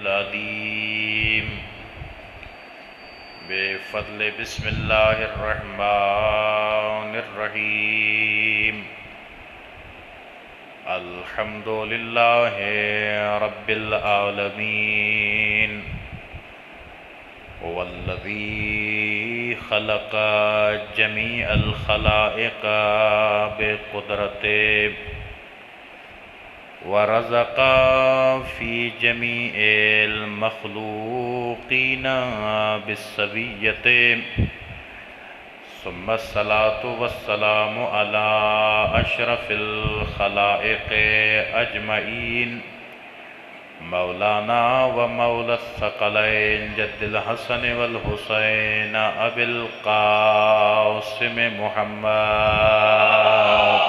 अलीम बेफ़ज़्ल बिस्मिल्लाहिर्रहमानिर्रहीम अल्हम्दुलिल्लाहि रब्बिल आलमीन वल्लज़ी ख़लक़ जमीअल ख़लाइक़ बिक़ुदरतिही वरज़क़ फ़ी जमीइल मख़लूक़ीन बिस्सविय्यतिही सुम्मस्सलातु वस्सलामु अला अशरफिल ख़लाइक़ अजमईन मौलाना व मौलस्सक़लैन जद्दिल हसन वल हुसैन अबिल क़ासिम मुहम्मद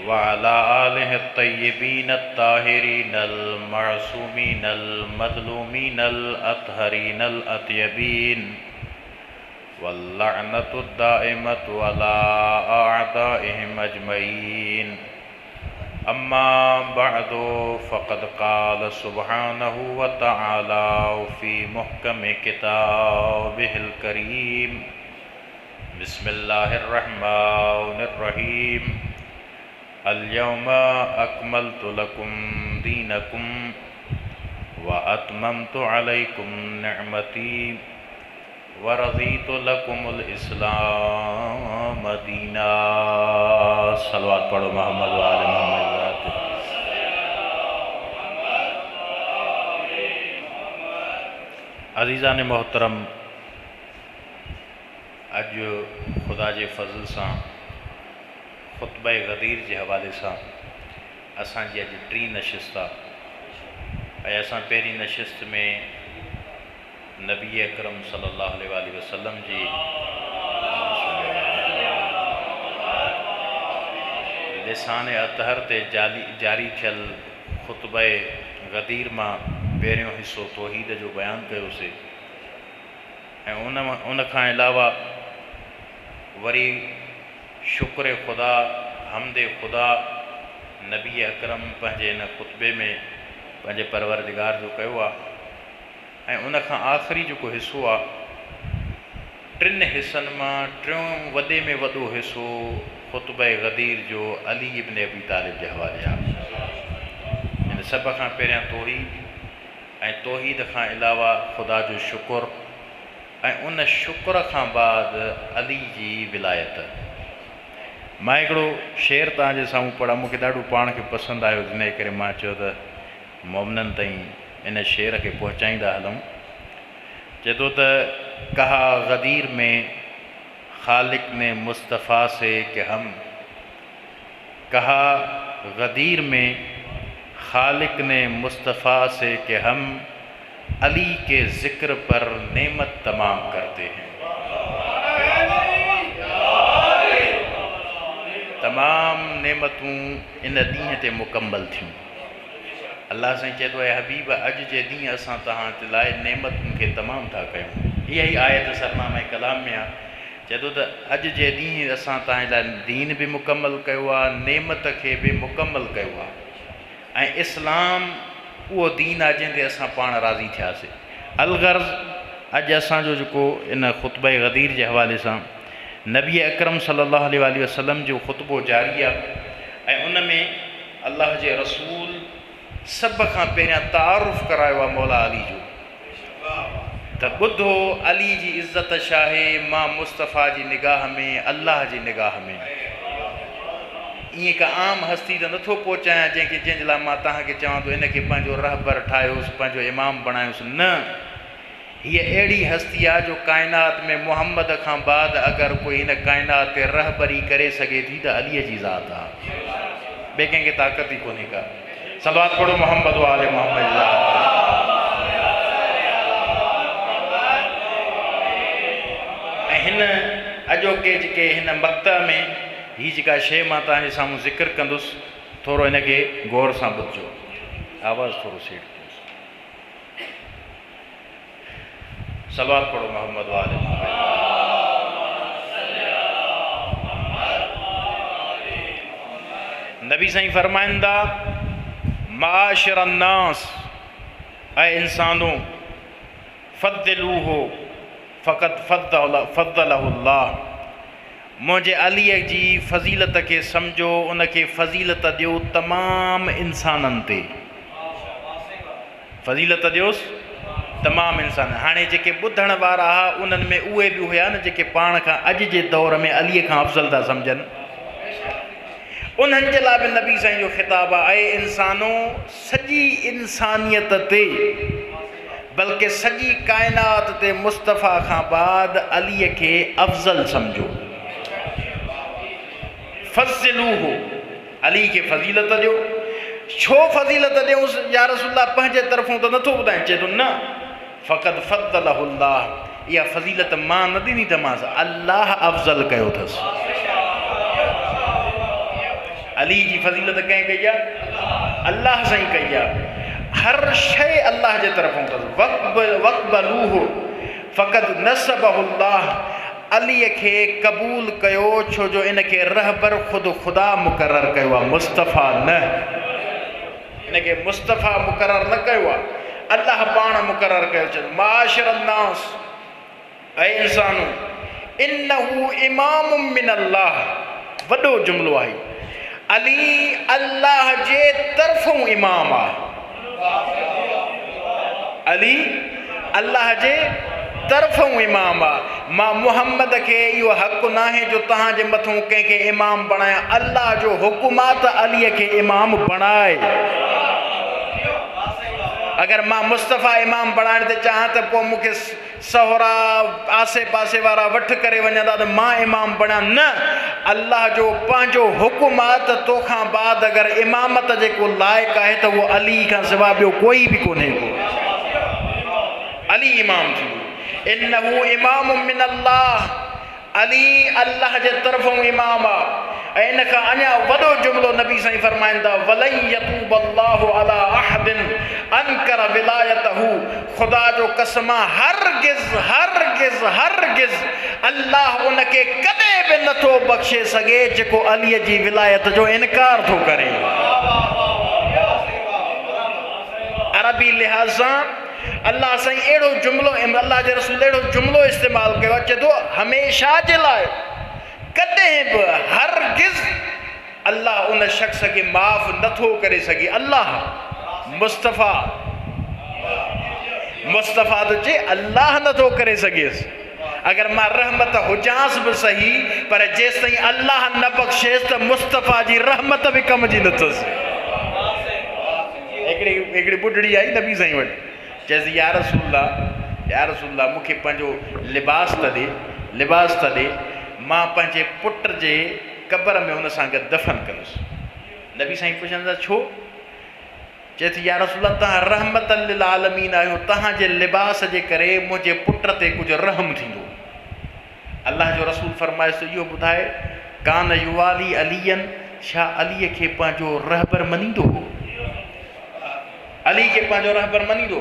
व अला आलिहि तय्यबीन अत्ताहिरीन अल-मअसूमीन अल-मज़लूमीन अल-अत्हरीन अल-अत्यबीन वल्लअनतु दाइमतु अला अअदाइहिम अजमईन अम्मा बअदु फ़क़द क़ाल सुब्हानहु व तआला फ़ी मुहकमि किताबिहिल करीम बिस्मिल्लाहिर्रहमानिर्रहीम अल-यौमा अकमलतु लकुम दीनकुम व अतममतु अलैकुम निअमती व रज़ीतु लकुमुल इस्लाम दीना। सलवात पढ़ो मोहम्मद व आले मोहम्मद। अज़ीज़ान मोहतरम, अज खुदा जे फज़ल सां ख़ुतबा गदीर के हवाले से असांजी अज टी नशिस्त आहे। असां पहिरीं नशिस्त में नबी अकरम सल्लल्लाहु अलैहि वसल्लम जी लिसान अतहर ते जारी थियल ख़ुतबा गदीर मां पहिरियों हिस्सो तौहीद जो बयान कयोसीं ऐं उन खां अलावा वरी शुक्र खुदा हमदे खुदा नबी अकरम पंहिंजे इन ख़ुतबे में पंहिंजे परवरदिगार जो कयो आहे। ऐं उन खां आख़िरी जेको हिसो आहे, टिनि हिसनि मां टियों वॾे में वॾो हिसो ख़ुतबा गदीर जो अली इब्न अबी तालिब जे हवाले आहे। इन सभ खां पहिरियां तौहीद ऐं तौहीद खां अलावा ख़ुदा जो शुक्र ऐं उन शुक्र खां बाद अली जी विलायत। मां हिकिड़ो शेर तव्हांजे साम्हूं पढ़ा, मूंखे ॾाढो पाण खे पसंदि आयो, इन करे मां चयो त मोमिननि ताईं इन शेर खे पहुचाईंदा हलूं। चए थो त कहा गदीर में खालिक ने मुस्तफ़ा से कि हम, कहा गदीर में खालिक ने मुस्तफ़ा से कि हम अली के ज़िक्र पर नेमत तमाम करते हैं। तमाम नेमतूं इन ॾींहं ते मुकम्मल थियूं। अल्लाह साईं चए थो, हबीब अॼु जे ॾींहुं असां तव्हां जे लाइ नेमतुनि खे तमामु था कयूं। इहा ई आयत सरनामा कलाम में आहे। चए थो त अॼु जे ॾींहुं असां तव्हांजे लाइ दीन बि मुकम्मल कयो आहे, नेमत खे बि मुकम्मल कयो आहे। ऐं इस्लाम उहो दीन आहे जंहिं ते असां पाण राज़ी थियासीं। अलगर्ज़ अॼु असांजो जेको इन ख़ुतबा गदीर जे हवाले सां नबी अकरम सल्लल्लाहु अलैहि वसल्लम जो ख़ुतबो जारी आहे ऐं उन में अल्लाह जे रसूल सभ खां पहिरियां तारुफ़ करायो आहे मौला अली जो त ॿुधो अली जी इज़्ज़त छा आहे मां मुस्तफ़ा जी निगाह में, अल्लाह जी निगाह में। ईअं का आम हस्ती त नथो पहुचायां जंहिंजे लाइ मां तव्हांखे चवां थो इनखे पंहिंजो रहबर ठाहियोसि, पंहिंजो इमाम बणायोसि। न, हीअ अहिड़ी हस्ती आहे जो काइनात में मुहम्मद खां बाद अगरि कोई इन काइनात ते रहबरी करे सघे थी त अलीअ जी ज़ात आहे। ॿिए कंहिंखे ताक़त ई कोन्हे का। सलवात पढ़ो मोहम्मद वाले मोहम्मद। ऐं हिन अॼोके जेके हिन मक्ता में हीअ जेका शइ मां तव्हांजे साम्हूं ज़िक्र कंदुसि, थोरो हिनखे गौर सां ॿुधजो। आवाज़ थोरो सेट कयोसि। सलवात पढ़ो मोहम्मद वाले मोहम्मद। नबी साईं फरमाइंदा माशिर अन्नास, ऐं इंसानो फद्दिलूहु फ़क़त फद्दलहुल्लाह, मुंहिंजे अलीअ जी फ़ज़ीलत खे सम्झो, उनखे फ़ज़ीलत ॾियो तमामु इंसाननि ते, फ़ज़ीलत ॾियोसि तमामु इंसान। हाणे जेके ॿुधण वारा हुआ उन्हनि में उहे बि हुया न जेके पाण खां अॼु जे दौर में अलीअ खां अफ़ज़ल था सम्झनि, उन्हनि जे लाइ बि नबी साईं जो ख़िताब आहे, ऐं इंसानो सॼी इंसानियत ते बल्कि सॼी काइनात ते मुस्तफ़ा खां बाद अलीअ खे अफ़ज़ल सम्झो। फ़ज़िलूहु, अली खे फ़ज़ीलत ॾियो। छो फ़ज़ीलत ॾियूंसि या रसूलल्लाह, पंहिंजे तरफ़ों त नथो ॿुधाए, चए थो न फ़क़त फ़द्दलहुल्लाह, इहा फ़ज़ीलत मां न ॾिनी अथमांसि, अल्लाह अफ़ज़ल कयो अथसि। अली जी फ़ज़ीलत कंहिं कई आहे? अल्लाह साईं कई आहे। हर शइ अल्लाह जे तरफ़ों अथसि। वक़्बलूहु फ़क़त नसबहुल्लाह, अलीअ खे क़बूल कयो छो जो इनखे रहबर ख़ुदि ख़ुदा मुक़ररु कयो आहे, मुस्तफ़ा न। इनखे मुस्तफ़ा मुक़ररु न कयो आहे, अल्लाह पाण मुक़ररु कयो। चयो माशिर अन्नास, ऐं इंसानो इन्नहु इमामुम मिनल्लाह, वॾो जुमिलो आहे। अली अल्लाह जे तरफ़ों इमाम आहे। अली अल्लाह जे तरफ़ों इमाम आहे। मां मुहम्मद खे इहो हक़ु न आहे जो तव्हांजे मथां कंहिंखे इमाम बणाया, अल्लाह जो हुकुम आहे त अलीअ खे इमाम बणाए। अगर मां मुस्तफ़ा इमाम बणाइण ते चाहियां त पोइ मूंखे सहुरा आसे पासे वारा वठि करे वञंदा त मां इमाम बणियां, न, अल्लाह जो पंहिंजो हुकुम आहे त तोखां बाद अगरि इमामत जेको लाइक़ु आहे त उहो अली खां सवाइ ॿियो कोई बि कोन्हे को। अली इमाम थी, इन्नहु इमामुम मिनल्लाह, अली अल्लाह जे तरफ़ों इमाम आहे। ऐं इन खां अञा वॾो जुमिलो नबी साईं फरमाईंदा वलन यतूब अल्लाहु अला अहदिन अनकर विलायतहू, ख़ुदा जो कसम हरगिज़ हरगिज़ हरगिज़ अल्लाह उनखे कॾहिं बि नथो बख़्शे सघे जेको अलीअ जी विलायत जो इनकार थो करे। अरबी लिहाज़ सां अल्लाह साईं अहिड़ो जुमिलो, अल्लाह जे रसूल अहिड़ो जुमिलो इस्तेमालु कयो आहे, चए थो हमेशह जे लाइ कॾहिं बि हरगिज़ अल्लाह उन शख़्स खे माफ़ नथो करे सघे। अल्लाह मुस्तफ़ा तो चए अल्लाह नथो करे सघेसि। अगर मां रहमत हुजांसि बि सही, पर जेसि ताईं अल्लाह न बख़्शेसि त मुस्तफ़ा जी रहमत बि कम जी नथसि। हिकिड़ी ॿुढड़ी आई नबी साईं वटि, चएसि या रसूलल्लाह मूंखे पंहिंजो लिबास त ॾे, मां पंहिंजे पुट जे क़बर में हुन सां गॾु दफ़न कंदुसि। नबी साईं पुछंदा छो? चए थी या रसूलल्लाह तव्हां रहमत लिल आलमीन आहियो, तव्हांजे लिबास जे करे मुंहिंजे पुट ते कुझु रहम थींदो। अल्लाह जो रसूल फरमाइसि इहो ॿुधाए कान युवाली अलीयन, छा अलीअ खे पंहिंजो रहबर मञींदो हो? अली खे पंहिंजो रहबर मञींदो?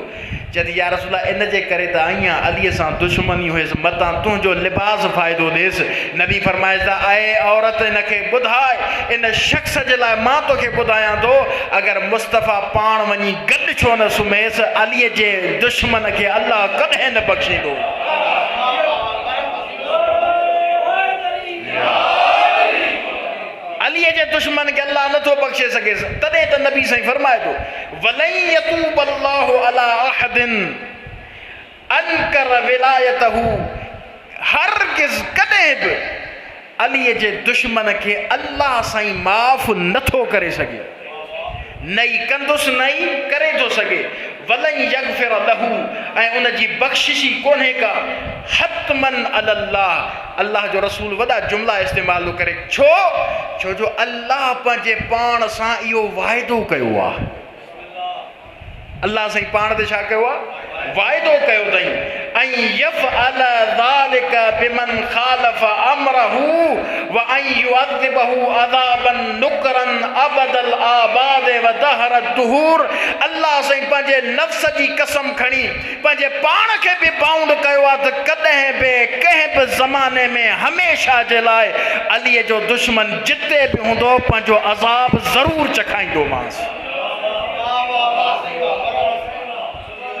चए या रसूलल्लाह इन जे करे त आईं अलीअ सां दुश्मनी हुयसि, मतां तुंहिंजो लिबास फ़ाइदो ॾेसि। नबी फरमाइज़ ऐं औरत इनखे ॿुधाए, इन शख़्स जे लाइ मां तोखे ॿुधायां थो, अगरि मुस्तफ़ा पाण वञी गॾु छो न सुम्हेसि, अलीअ जे दुश्मन खे अल्लाह कॾहिं न बख़्शींदो। अलीअ जे दुश्मन खे अल्लाह नथो बख़्शे सघेसि। तॾहिं त नबी साईं फरमाए थो वलन यतूब अल्लाहु अला अहदिन अनकर विलायतहू, हरगिज़ कॾहिं बि अलीअ जे दुश्मन खे अल्लाह साईं माफ़ नथो करे सघे, नई कंदुसि नई करे थो सघे। वलन यगफिर लहू, ऐं उन जी बख़्शिशी कोन्हे का, हतमन अल्लाह। अल्लाह जो रसूल वॾा जुमिला इस्तेमालु करे, छो जो अल्लाह पंहिंजे पाण सां इहो वाइदो कयो आहे। अल्लाह साईं पाण ते छा कयो आहे? वाइदो कयो अथई। अन यफ़अल ज़ालिका बिमन ख़ालफ़ अमरहू व अन युअज़्ज़िबहू अज़ाबन नुकरन अबदल आबाद व दहर दुहूर। अल्लाह साईं पंहिंजे नफ़्स जी कसम खणी पंहिंजे पाण खे बि बाउंड कयो आहे त कॾहिं बि कंहिं बि ज़माने में हमेशह जे लाइ अलीअ जो दुश्मन जिते बि हूंदो पंहिंजो अज़ाब ज़रूरु चखाईंदोमांसि।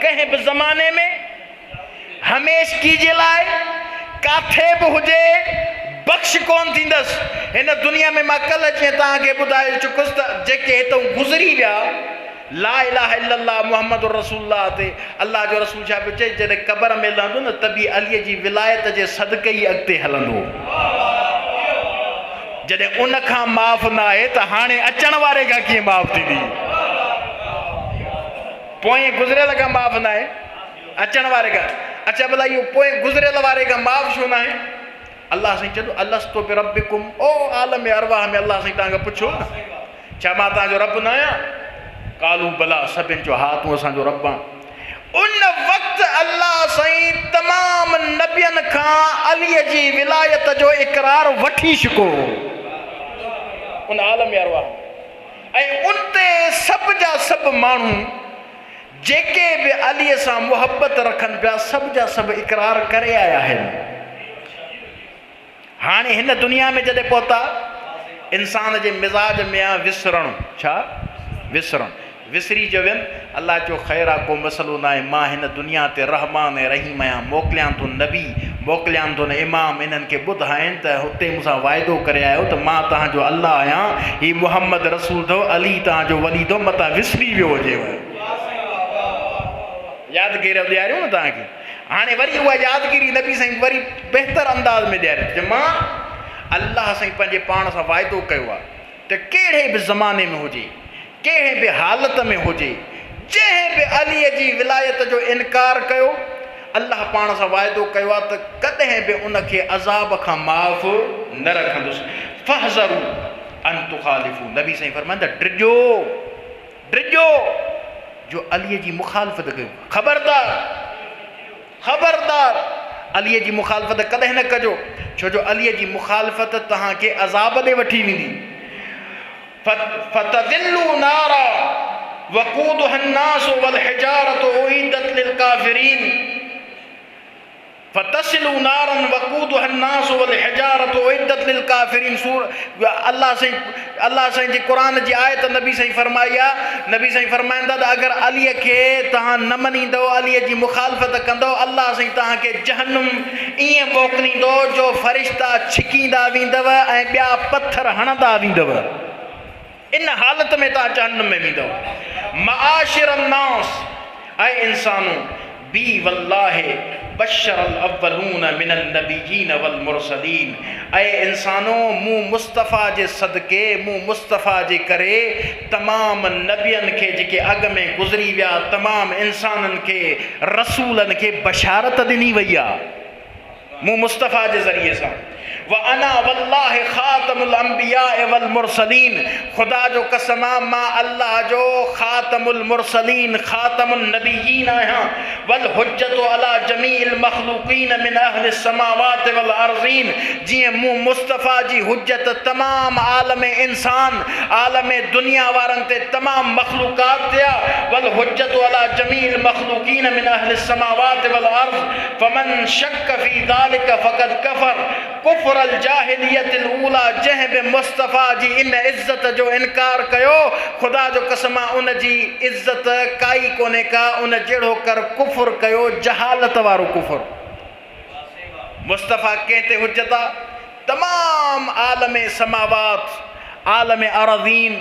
कंहिं बि ज़माने में हमेशगी जे लाइ काथे बि हुजे बख़्श कोन थींदसि। हिन दुनिया में मां कल्ह जीअं तव्हांखे ॿुधाए चुकुसि त जेके हितां गुज़री विया ला इलाहा इल्लल्लाह मुहम्मद रसूलुल्लाह ते अल्लाह जो रसूल छा पियो चए, जॾहिं क़बर में लहंदो न त बि अलीअ जी विलायत जे सदक़े ई अॻिते हलंदो। जॾहिं उन खां माफ़ न आहे त हाणे अचण वारे खां कीअं माफ़ थींदी? पोइ गुज़रियल खां माफ़ न आहे, अचण वारे खां। अच्छा भला इहो पोइ गुज़रियल वारे खां माफ़ छो न आहे? अल्लाह साईं चवंदो अलस्तु बिरब्बिकुम, ओ आलम अरवाह में अल्लाह साईं तव्हांखां पुछो न छा मां तव्हांजो रब न आहियां? कालू भला, सभिनि चयो हा तूं असांजो रब आहे। उन वक़्तु अल्लाह साईं तमाम नबियनि खां अलीअ जी विलायत जो इक़रार वठी चुको उन आलम अरवाह। ऐं उन ते सभ जा सभु माण्हू जेके बि अलीअ सां मुहबत रखनि पिया सभ जा सभु इक़रार करे आया आहिनि। हाणे हिन दुनिया में जॾहिं पहुता इंसान जे मिज़ाज में आहे विसरणु। छा विसरणु? विसरी जो वियनि। अल्लाह चयो ख़ैर आहे, को मसइलो न आहे, मां हिन दुनिया ते रहमान ऐं रहीम आहियां, मोकिलियां थो नबी, मोकिलियां थो न इमाम, इन्हनि खे ॿुधाइनि त हुते मूंसां वाइदो करे आयो त मां तव्हांजो अल्लाह आहियां, हीउ मुहम्मद रसूल अथव, अली तव्हांजो वली अथव, मतां विसरी वियो हुजेव। यादगिरी ॾियारियूं न तव्हांखे। हाणे वरी उहा यादगिरी नबी साईं वरी बहितर अंदाज़ में ॾियारे त मां अल्लाह साईं पंहिंजे पाण सां वाइदो कयो आहे त कहिड़े बि ज़माने में हुजे, कहिड़े बि हालत में हुजे, जंहिं बि अलीअ जी विलायत जो इनकार कयो, अल्लाह पाण सां वाइदो कयो आहे त कॾहिं बि उनखे अज़ाब खां माफ़ न रखंदुसि। फहज़रू अन तुखालिफू, नबी साईं फरमाईंदा डिॼो डिॼो जो अलीअ जी मुखालफ़त कयो। ख़बरदार ख़बरदार अलीअ जी मुखालफ़त कॾहिं न कजो, छो जो अलीअ जी मुखालफ़त तव्हांखे अज़ाब ॾे वठी वेंदी। फतज़िल्लू नारा वक़ूदुहा अन्नास वल हिजारतु उइदत लिल काफ़िरीन, फतसिलू नारन वक़ूदुहा अन्नास वल हिजारतु उइदत लिल काफ़िरीन। अल्लाह साईं जी क़ुरान जी आयत नबी साईं फरमाई आहे। नबी साईं फरमाईंदा त अगरि अलीअ खे तव्हां न मञींदव, अलीअ जी मुखालफ़त कंदव, अल्लाह साईं तव्हांखे जहन्नुम ईअं मोकिलींदो जो फ़रिश्ता छिकींदा वेंदव ऐं ॿिया पथर हणंदा वेंदव। इन हालत में तव्हां जहन्नुम में वेंदव। मआशिर अन्नास, ऐं इंसानों बी वल्लाहि बशरल अव्वलून मिनन नबिय्यीन वल मुरसलीन, ऐं इंसानों मूं मुस्तफ़ा जे सदके, मूं मुस्तफ़ा जे करे तमाम नबियनि खे जेके अॻ में गुज़री विया, तमाम इंसाननि खे रसूलनि खे बशारत ॾिनी वई आहे मूं मुस्तफ़ा जे ज़रिए सां। व अना वल्लाहि ख़ातमुल अंबिया वल मुरसलीन, खुदा जो कसम आहे मां अल्लाह जो ख़ातमुल मुरसलीन, ख़ातमुन नबिय्यीन आहियां। वल हुज्जतु अला जमील मख़लूक़ीन मिन अहलि समावात वल अर्ज़ीन, जीअं मूं मुस्तफ़ा जी हुज्जत तमाम आलम इंसान, आलम दुनिया वारनि ते तमाम मख़लूक़ात थिया। वल हुज्जतु अला जमील मख़लूक़ीन मिन अहलि समावात वल अर्ज़, फमन शक फी ज़ालिका फ़क़द कफ़र कुफ़्र अल जाहिलियतिल ऊला, जंहिं बि मुस्तफ़ा जी इन इज़्ज़त जो इनकार कयो, खुदा जो कसम उन जी इज़्ज़त काई कोन्हे का, उन जहिड़ो कर कुफ़्र कयो, जहालत वारो कुफ़्र। मुस्तफ़ा कंहिं ते हुज्जत आहे? तमाम आलम समावात, आलम अरज़ीन,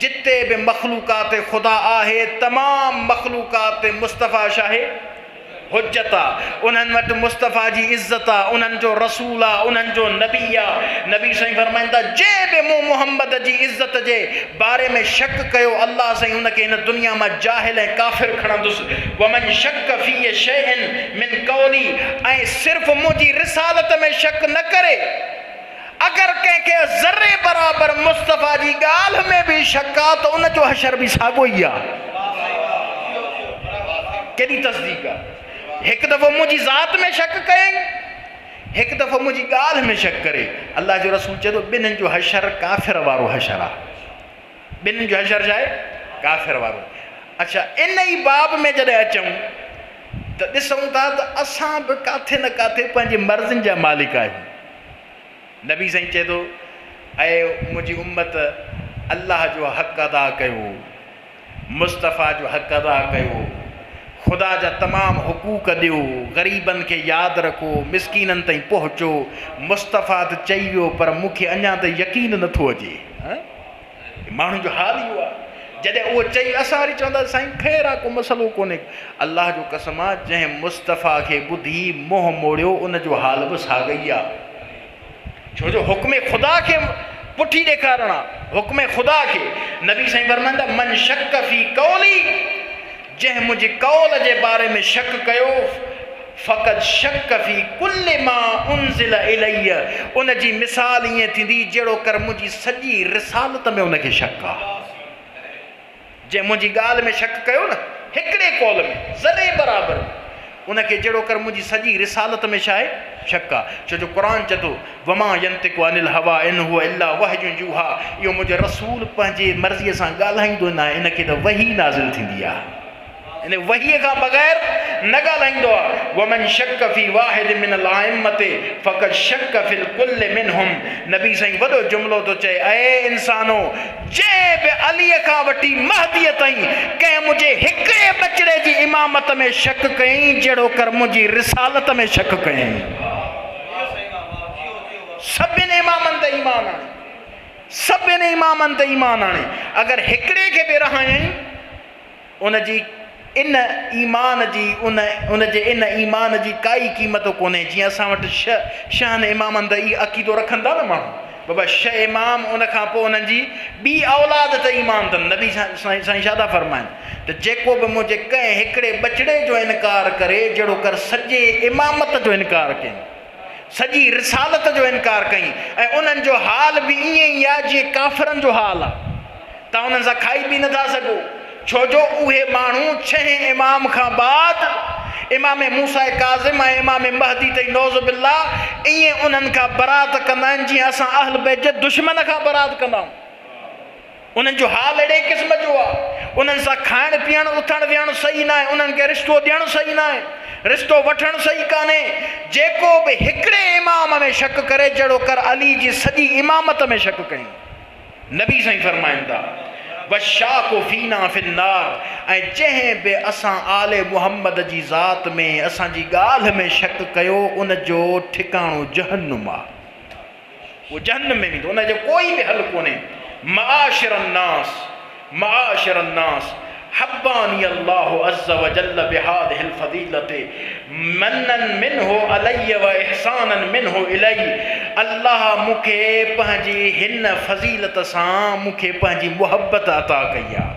जिते बि मख़लूक़ात खुदा आहे, तमाम मख़लूक़ात मुस्तफ़ा शाहे हुज्जत आहे। उन्हनि वटि मुस्तफ़ा जी इज़्ज़त आहे, उन्हनि जो रसूल आहे, उन्हनि जो नबी आहे। नबी साईं फरमाईंदा जंहिं बि मूं मुहम्मद जी इज़्ज़त जे बारे में शक कयो, अल्लाह साईं उनखे हिन दुनिया मां जाहिल ऐं काफ़िर खणंदुसि। वमन शक फी शैइन मिन क़ौली, ऐं सिर्फ़ु मुंहिंजी रिसालत में शक न करे, अगरि कंहिंखे ज़र्रे बराबर मुस्तफ़ा जी ॻाल्हि में बि शक आहे त उन जो हशर बि साॻियो ई आहे। केॾी तस्दीक़ आहे। एक दफ़ो मुझी ज़ात में शक करें, एक दफ़ो मुझी गाल में शक करे। अल्लाह जो रसूल चए थो बिन्हिनि जो हशर काफ़िर वारो हशर आहे, बिन्हिनि जो हशर छा आहे? काफ़िर वारो। अच्छा, इन ई बाब में जॾहिं अचूं त ॾिसूं था त असां बि काथे न काथे पंहिंजी मर्ज़ियुनि जा मालिक आहियूं। नबी साईं चए थो ऐं मुंहिंजी उम्मत अल्लाह जो हक़ अदा कयो, मुस्तफ़ा जो हक़ अदा कयो, ख़ुदा जा तमामु हुकूक ॾियो, ग़रीबनि खे यादि रखो, मिसकीननि ताईं पहुचो। मुस्तफ़ा त चई वियो पर मूंखे अञा त यकीन नथो अचे। माण्हुनि जो हाल इहो आहे, जॾहिं उहो चई असां वरी चवंदा साईं ख़ैरु आहे, को मसइलो कोन्हे। अल्लाह जो कसम आहे, जंहिं मुस्तफ़ा खे ॿुधी मोह मोड़ियो उन जो हाल बि साॻई आहे। छो जो हुक्म ख़ुदा खे पुठी ॾेखारणु आहे, हुक्म ख़ुदा खे। नबी साईं फरमाईंदा मन शक फ़ी कौली, जंहिं मुंहिंजे कौल जे बारे में शक कयो, फ़क़त शक फ़ी कुल्ल मा उनज़िल इलैया, उन जी मिसाल ईअं थींदी जहिड़ो कर मुंहिंजी सॼी रिसालत में उनखे शक आहे। जंहिं मुंहिंजी ॻाल्हि में शक कयो न, हिकिड़े कौल में ज़रे बराबरि, उनखे जहिड़ो कर मुंहिंजी सॼी रिसालत में छा आहे? शक आहे। छो जो क़ुरान चए थो वमा यंतिकु अनिल हवा इन हुवा इल्ला वहयुन यूहा, इहो मुंहिंजो रसूल पंहिंजे मर्ज़ीअ सां ॻाल्हाईंदो न आहे, इनखे त वही नाज़िल थींदी आहे, इन वहीअ खां बग़ैर न ॻाल्हाईंदो आहे। वमन शक फ़ी वाहिद मिनल आइम्मति फ़क़त शक फ़िल कुल्ल मिनहुम। नबी साईं वॾो जुमिलो थो चए, ऐं इंसानो जंहिं बि अलीअ खां वठी महदीअ ताईं कंहिं मुंहिंजे हिकिड़े बचिड़े जी इमामत में शक कयईं जहिड़ो कर मुंहिंजी रिसालत में शक कयईं। सभिनी इमामनि ते ईमान आणे, सभिनी इमामनि ते ईमान आणे। अगरि हिकिड़े खे बि रहायईं उनजी इन ईमान जी उनजे इन ईमान जी काई क़ीमत कोन्हे। जीअं असां वटि शहन इमामनि त इहा अक़ीदो रखंदा न माण्हू, बाबा छह इमाम उनखां पोइ उन्हनि जी ॿी औलाद ते ईमान अथनि। नबी साईं छा था फरमाइनि त जेको बि मुंहिंजे कंहिं हिकिड़े बचिड़े जो इनकार करे जहिड़ो कर सॼे इमामत जो इनकार कयईं, सॼी रिसालत जो इनकार कयईं। ऐं उन्हनि जो हाल बि ईअं ई आहे जीअं काफ़िरनि जो हाल आहे, तव्हां उन्हनि सां खाई बि नथा सघो। छो जो उहे माण्हू छहें इमाम खां बाद इमाम मूसा काज़िम ऐं इमाम महदी ताईं नौज़ बिल्लाह ईअं उन्हनि खां बरात कंदा आहिनि जीअं असां अहल बैत जे दुश्मन खां बरात कंदा आहियूं। उन्हनि जो हाल अहिड़े क़िस्म जो आहे, उन्हनि सां खाइणु पीअणु उथणु विहणु सही न आहे, उन्हनि खे रिश्तो ॾियणु सही न आहे, रिश्तो वठणु सही कान्हे। जेको बि हिकिड़े इमाम में शक करे जहिड़ो कर अली जी सॼी इमामत में शक कयईं। नबी साईं फरमाईंदा वशाको फीना फिन्नार, ऐं जंहिं बि असां आले मुहम्मद जी ज़ात में असांजी ॻाल्हि में शक कयो उन जो ठिकाणो जहन्नुम आहे, उहो जहन्नुम में वेंदो, उन जो कोई बि हल कोन्हे। मआशिर अन्नास हब्बानी अल्लाहु अज़्ज़ व जल्ल बिहादिहिल फज़ीलति मन्नन मिन्हु अलैय व इहसानन मिन्हु इलैय। अल्लाह मूंखे पंहिंजी हिन फज़ीलत सां मूंखे पंहिंजी मुहबत अता कई आहे,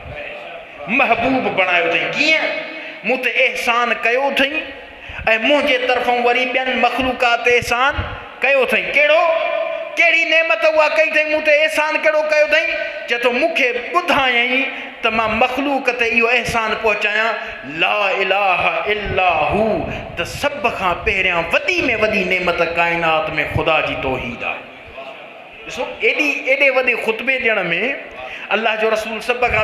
महबूब बणायो अथई। कीअं? मूं ते एहसान कयो अथई ऐं मुंहिंजे तरफ़ां वरी ॿियनि मख़लूक़ात एहसान कयो अथई। कहिड़ो? कहिड़ी नेमत उहा कई अथई? मूं ते एहसान कहिड़ो कयो अथई? चए थो मूंखे ॿुधायईं त मां मख़लूक ते इहो एहसान पहुचायां ला इलाहा इल्ला हू, त सभ खां पहिरियां वॾी में वॾी नेमत काइनात में ख़ुदा जी तौहीद आहे। ॾिसो एॾे वॾे ख़ुतबे ॾियण में अल्लाह जो रसूल सभ खां